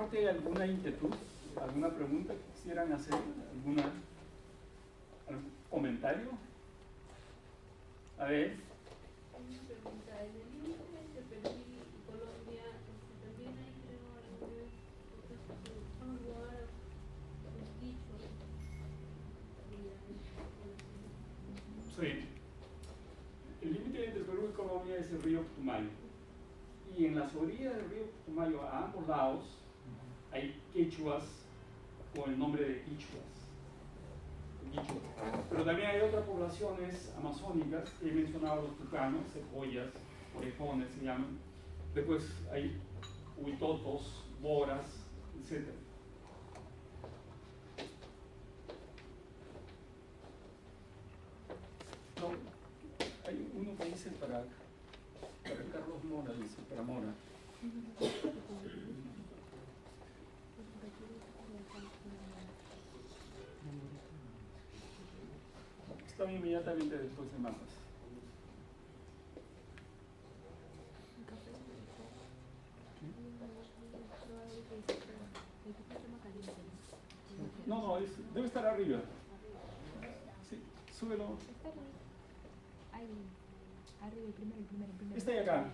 parte alguna inquietud, alguna pregunta que quisieran hacer, algún comentario? A ver. Una pregunta, en el límite entre Perú y Colombia, también hay, creo, algunas cosas que son lugar los dichos. Sí. El límite entre Perú y Colombia es el río Putumayo. Y en las orillas del río Putumayo, a ambos lados, hay quechuas con el nombre de quichuas. Pero también hay otras poblaciones amazónicas que he mencionado, los tucanos, cebollas, orejones se llaman. Después hay huitotos, boras, etc. No, hay uno que dice para Carlos Mora, dice, para Mora. Están inmediatamente después de mapas. No, debe estar arriba. Sí, súbelo. Ahí, arriba, el primero. Está ahí acá.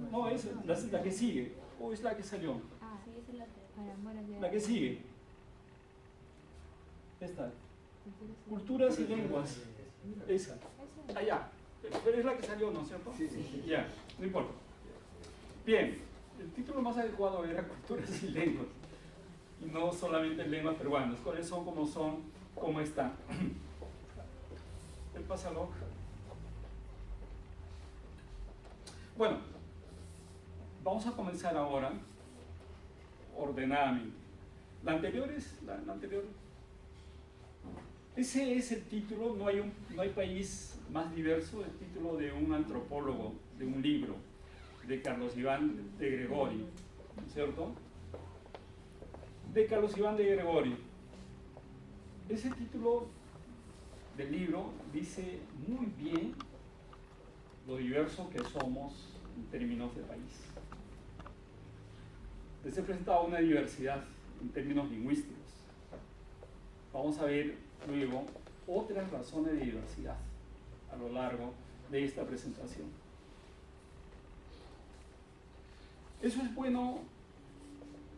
No, es la que sigue. O es la que salió. Ah, sí, es la La que sigue. Esta. Culturas y lenguas. Esa. Allá. Pero es la que salió, ¿no es cierto? Sí. Ya, no importa. Bien, el título más adecuado era Culturas y lenguas. Y no solamente lenguas peruanas. ¿Cuáles son, cómo son, cómo están? El pásalo. Bueno, vamos a comenzar ahora ordenadamente. La anterior. Ese es el título, no hay país más diverso, el título de un antropólogo, de un libro, de Carlos Iván de Gregori, ¿no es cierto? De Carlos Iván de Gregori. Ese título del libro dice muy bien lo diverso que somos en términos de país. Les he presentado una diversidad en términos lingüísticos. Vamos a ver luego otras razones de diversidad a lo largo de esta presentación. Eso es bueno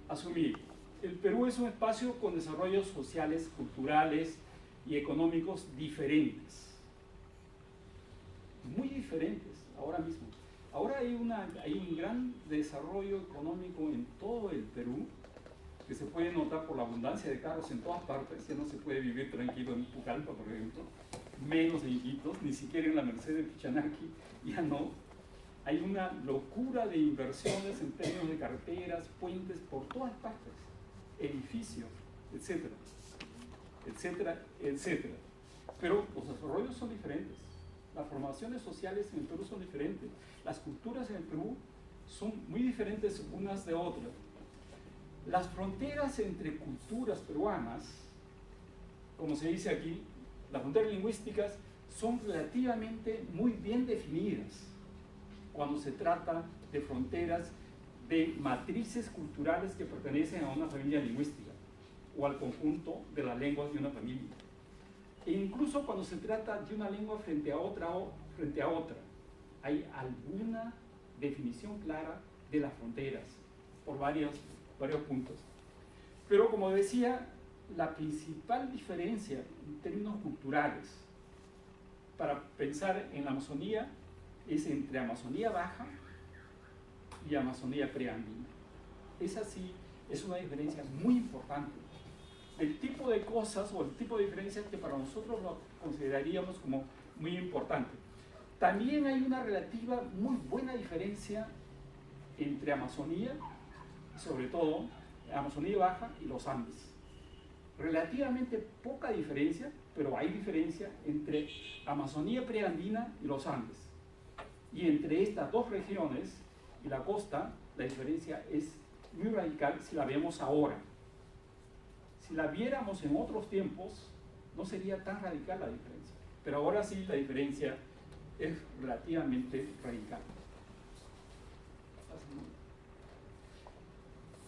asumir. El Perú es un espacio con desarrollos sociales, culturales y económicos diferentes. Muy diferentes ahora mismo. Ahora hay un gran desarrollo económico en todo el Perú, que se puede notar por la abundancia de carros en todas partes. Ya no se puede vivir tranquilo en Pucallpa, por ejemplo, menos en Iquitos, ni siquiera en la Merced de Pichanaki, ya no. Hay una locura de inversiones en términos de carreteras, puentes, por todas partes, edificios, etcétera, etcétera, etcétera. Pero los desarrollos son diferentes. Las formaciones sociales en el Perú son diferentes. Las culturas en el Perú son muy diferentes unas de otras. Las fronteras entre culturas peruanas, como se dice aquí, las fronteras lingüísticas son relativamente muy bien definidas cuando se trata de fronteras de matrices culturales que pertenecen a una familia lingüística o al conjunto de las lenguas de una familia. E incluso cuando se trata de una lengua frente a otra, hay alguna definición clara de las fronteras por varios puntos. Pero como decía, la principal diferencia en términos culturales para pensar en la Amazonía es entre Amazonía Baja y Amazonía Preandina. Esa sí es una diferencia muy importante. El tipo de cosas o el tipo de diferencias que para nosotros lo consideraríamos como muy importante. También hay una relativa muy buena diferencia entre Amazonía, sobre todo Amazonía Baja y los Andes. Relativamente poca diferencia, pero hay diferencia entre Amazonía Preandina y los Andes. Y entre estas dos regiones y la costa, la diferencia es muy radical si la vemos ahora. Si la viéramos en otros tiempos, no sería tan radical la diferencia. Pero ahora sí la diferencia es relativamente radical.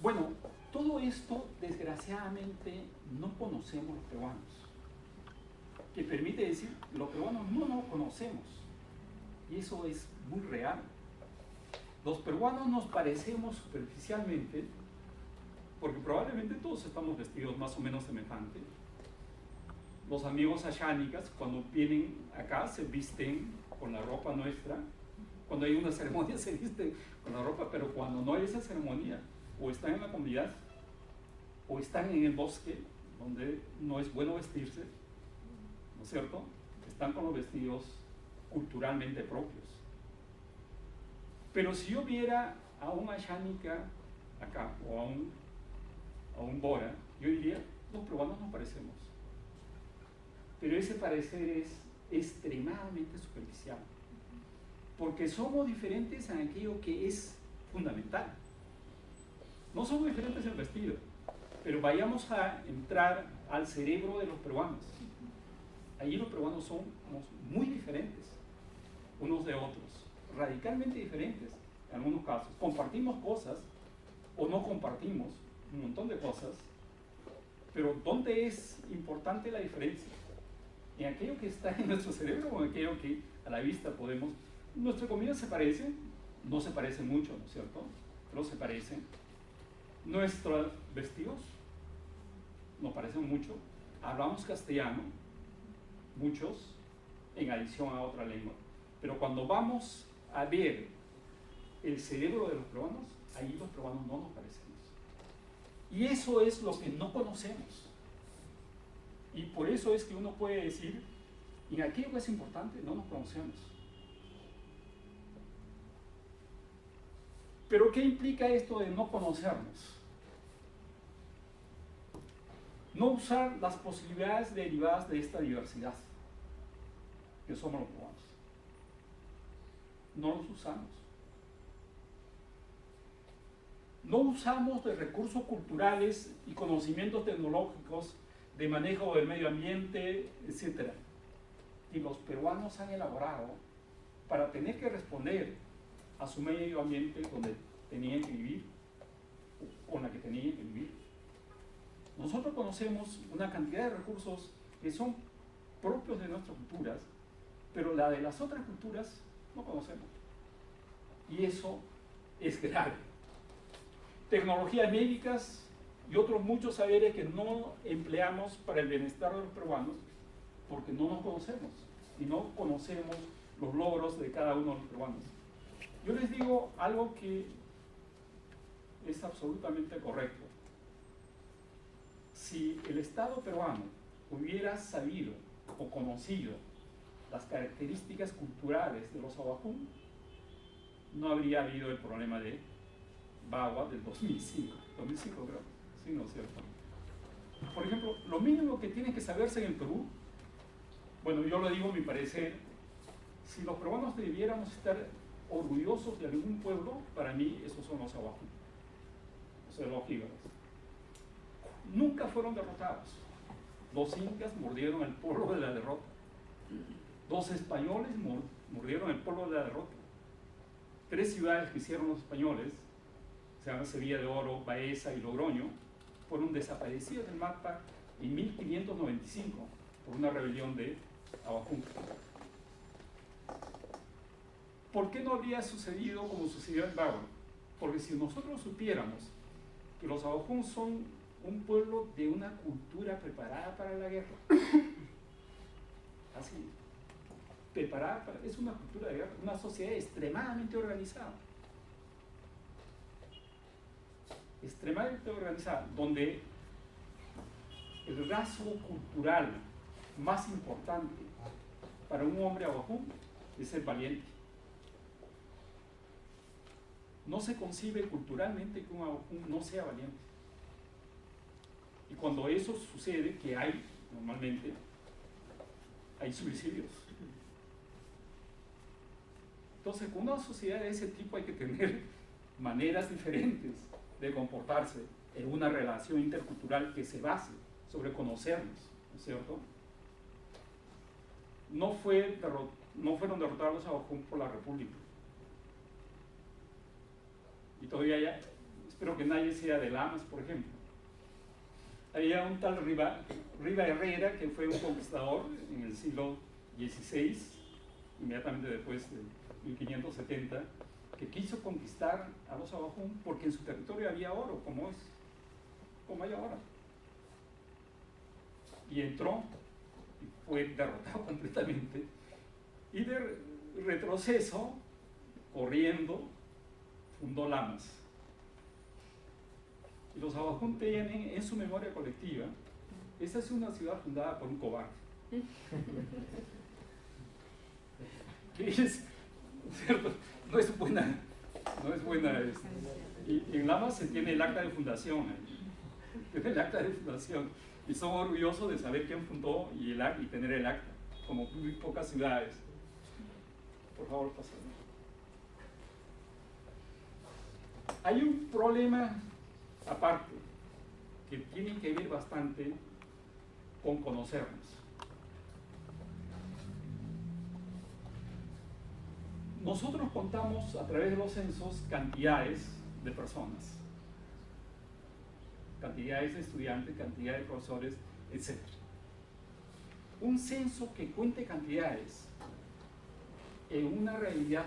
Bueno, todo esto, desgraciadamente, no conocemos los peruanos. Que permite decir, los peruanos no nos conocemos. Y eso es muy real. Los peruanos nos parecemos superficialmente, porque probablemente todos estamos vestidos más o menos semejante. Los amigos ashánicas, cuando vienen acá, se visten con la ropa nuestra. Cuando hay una ceremonia se visten con la ropa, pero cuando no hay esa ceremonia, o están en la comunidad, o están en el bosque, donde no es bueno vestirse, ¿no es cierto? Están con los vestidos culturalmente propios. Pero si yo viera a un ashánica acá, o a un bora, yo diría, los peruanos nos parecemos. Pero ese parecer es extremadamente superficial, porque somos diferentes en aquello que es fundamental. No somos diferentes en el vestido, pero vayamos a entrar al cerebro de los peruanos. Allí los peruanos somos muy diferentes unos de otros, radicalmente diferentes en algunos casos. Compartimos cosas o no compartimos un montón de cosas, pero ¿dónde es importante la diferencia? ¿En aquello que está en nuestro cerebro o en aquello que a la vista podemos? Nuestra comida se parece, no se parece mucho, ¿no es cierto? Pero se parecen. Nuestros vestidos nos parecen mucho. Hablamos castellano, muchos, en adición a otra lengua. Pero cuando vamos a ver el cerebro de los peruanos, ahí los peruanos no nos parecemos. Y eso es lo que no conocemos. Y por eso es que uno puede decir, en aquello que es importante, no nos conocemos. Pero ¿qué implica esto de no conocernos? No usar las posibilidades derivadas de esta diversidad, que somos los peruanos. No los usamos. No usamos de recursos culturales y conocimientos tecnológicos de manejo del medio ambiente, etc. Y los peruanos han elaborado para tener que responder a su medio ambiente donde tenían que vivir, con la que tenían que vivir. Nosotros conocemos una cantidad de recursos que son propios de nuestras culturas, pero la de las otras culturas no conocemos. Y eso es grave. Tecnologías médicas y otros muchos saberes que no empleamos para el bienestar de los peruanos porque no nos conocemos y no conocemos los logros de cada uno de los peruanos. Yo les digo algo que es absolutamente correcto. Si el Estado peruano hubiera sabido o conocido las características culturales de los Awajún, no habría habido el problema de Bagua del 2005 creo, sí, ¿no es cierto? Por ejemplo, lo mínimo que tiene que saberse en el Perú, bueno, yo lo digo a mi parecer, si los peruanos debiéramos estar orgullosos de algún pueblo, para mí esos son los Awajún, o sea, los jíbaros. Nunca fueron derrotados. Los incas mordieron el polvo de la derrota. Los españoles mordieron el polvo de la derrota. 3 ciudades que hicieron los españoles, se llaman Sevilla de Oro, Baeza y Logroño, fueron desaparecidas del mapa en 1595 por una rebelión de Awajún. ¿Por qué no habría sucedido como sucedió en Bagua? Porque si nosotros supiéramos que los Awajún son un pueblo de una cultura preparada para la guerra, así, preparada para, es una cultura de guerra, una sociedad extremadamente organizada, donde el rasgo cultural más importante para un hombre Awajún es ser valiente. No se concibe culturalmente que un Awajún no sea valiente. Y cuando eso sucede, que hay normalmente, hay suicidios. Entonces, con una sociedad de ese tipo hay que tener maneras diferentes de comportarse en una relación intercultural que se base sobre conocernos, ¿no es cierto? No fueron derrotados los Awajún por la República. Y todavía espero que nadie sea de Lamas, por ejemplo. Había un tal Riva Herrera, que fue un conquistador en el siglo XVI, inmediatamente después de 1570, que quiso conquistar a los Abajún porque en su territorio había oro, como hay ahora. Y entró y fue derrotado completamente, y de retroceso, corriendo, fundó Lamas. Y los Abajún tienen en su memoria colectiva, esa es una ciudad fundada por un cobarde. Que es, ¿cierto? No es buena. Y en Lamas se tiene el acta de fundación, tiene el acta de fundación, y son orgullosos de saber quién fundó y tener el acta, como muy pocas ciudades. Por favor, pasad. Hay un problema aparte que tiene que ver bastante con conocernos. Nosotros contamos a través de los censos cantidades de personas, cantidades de estudiantes, cantidades de profesores, etc. Un censo que cuente cantidades en una realidad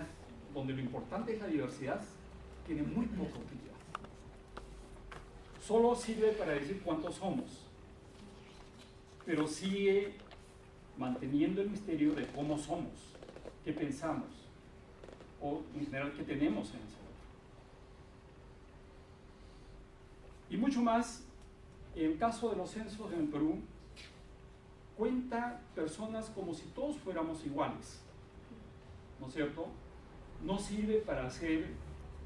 donde lo importante es la diversidad, tiene muy poca utilidad. Solo sirve para decir cuántos somos, pero sigue manteniendo el misterio de cómo somos, qué pensamos, o en general qué tenemos en el cerebro. Y mucho más, en el caso de los censos en Perú, cuenta personas como si todos fuéramos iguales, ¿no es cierto? No sirve para hacer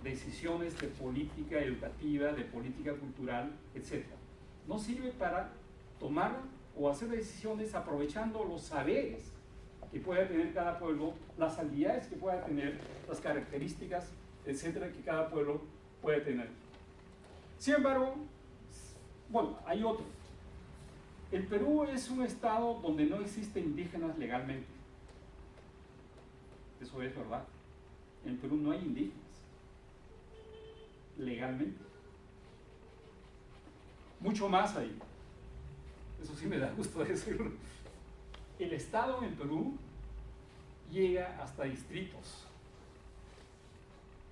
decisiones de política educativa, de política cultural, etc. No sirve para tomar o hacer decisiones aprovechando los saberes que pueda tener cada pueblo, las habilidades que pueda tener, las características, etcétera, que cada pueblo puede tener. Sin embargo, bueno, hay otro. El Perú es un estado donde no existen indígenas legalmente. Eso es verdad. En el Perú no hay indígenas legalmente. Mucho más ahí. Eso sí me da gusto decirlo. El Estado en Perú llega hasta distritos.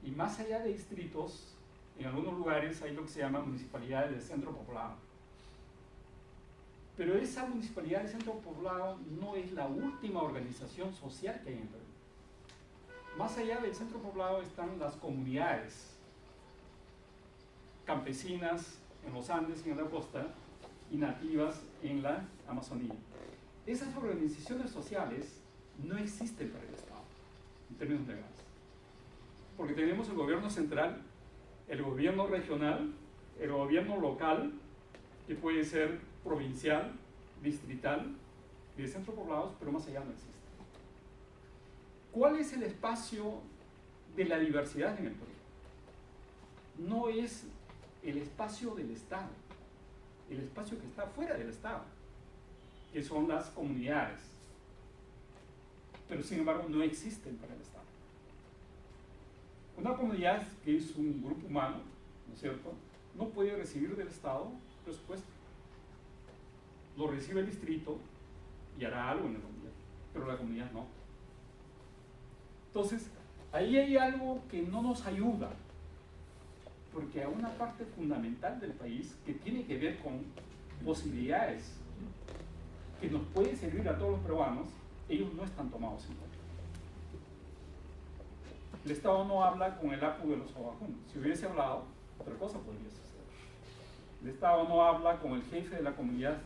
Y más allá de distritos, en algunos lugares hay lo que se llama municipalidades de centro poblado. Pero esa municipalidad de centro poblado no es la última organización social que hay en Perú. Más allá del centro poblado están las comunidades campesinas en los Andes y en la costa, y nativas en la Amazonía. Esas organizaciones sociales no existen para el Estado, en términos legales. Porque tenemos el gobierno central, el gobierno regional, el gobierno local, que puede ser provincial, distrital, y de centro poblados, pero más allá no existe. ¿Cuál es el espacio de la diversidad en el Perú? No es el espacio del Estado, el espacio que está fuera del Estado, que son las comunidades, pero sin embargo no existen para el Estado. Una comunidad que es un grupo humano, ¿no es cierto?, no puede recibir del Estado presupuesto. Lo recibe el distrito y hará algo en la comunidad, pero la comunidad no. Entonces, ahí hay algo que no nos ayuda, porque a una parte fundamental del país que tiene que ver con posibilidades que nos pueden servir a todos los peruanos, ellos no están tomados en cuenta. El Estado no habla con el APU de los Abajún. Si hubiese hablado, otra cosa podría suceder. El Estado no habla con el jefe de la comunidad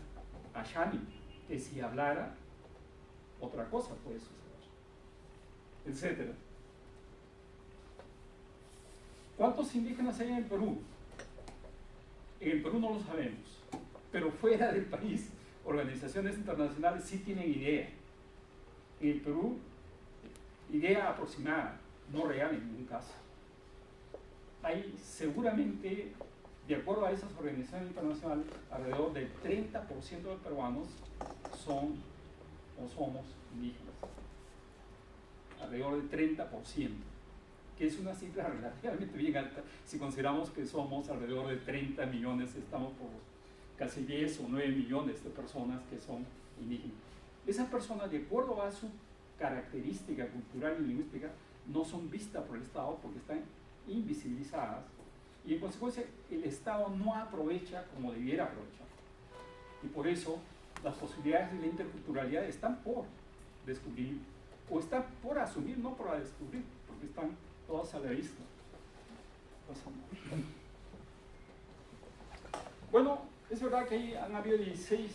Ashani, que si hablara, otra cosa puede suceder, etcétera. ¿Cuántos indígenas hay en el Perú? En el Perú no lo sabemos, pero fuera del país, organizaciones internacionales sí tienen idea. En el Perú, idea aproximada, no real en ningún caso. Hay seguramente, de acuerdo a esas organizaciones internacionales, alrededor del 30% de peruanos son o somos indígenas. Alrededor del 30%. que es una cifra relativamente bien alta si consideramos que somos alrededor de 30 millones, estamos por casi 10 o 9 millones de personas que son indígenas. Esas personas, de acuerdo a su característica cultural y lingüística, no son vistas por el Estado porque están invisibilizadas y en consecuencia el Estado no aprovecha como debiera aprovechar. Y por eso las posibilidades de la interculturalidad están por descubrir o están por asumir, no por descubrir, porque están todas a la vista. Bueno, es verdad que han habido 16,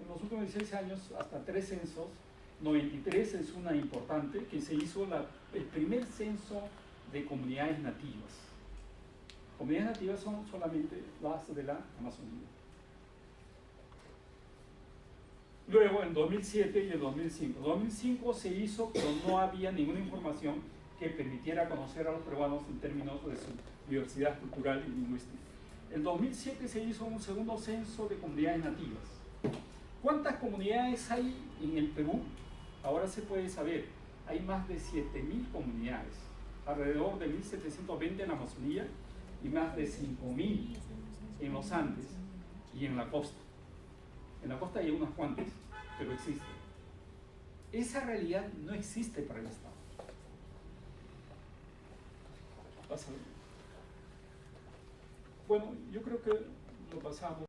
en los últimos 16 años, hasta 3 censos. 93 es una importante, que se hizo el primer censo de comunidades nativas. Comunidades nativas son solamente las de la Amazonía. Luego, en 2007 y en 2005. En 2005 se hizo, pero no había ninguna información que permitiera conocer a los peruanos en términos de su diversidad cultural y lingüística. En 2007 se hizo un segundo censo de comunidades nativas. ¿Cuántas comunidades hay en el Perú? Ahora se puede saber. Hay más de 7.000 comunidades, alrededor de 1.720 en la Amazonía y más de 5.000 en los Andes y en la costa. En la costa hay unas cuantas, pero existen. Esa realidad no existe para el Estado. Pásalo. Bueno, yo creo que lo pasamos.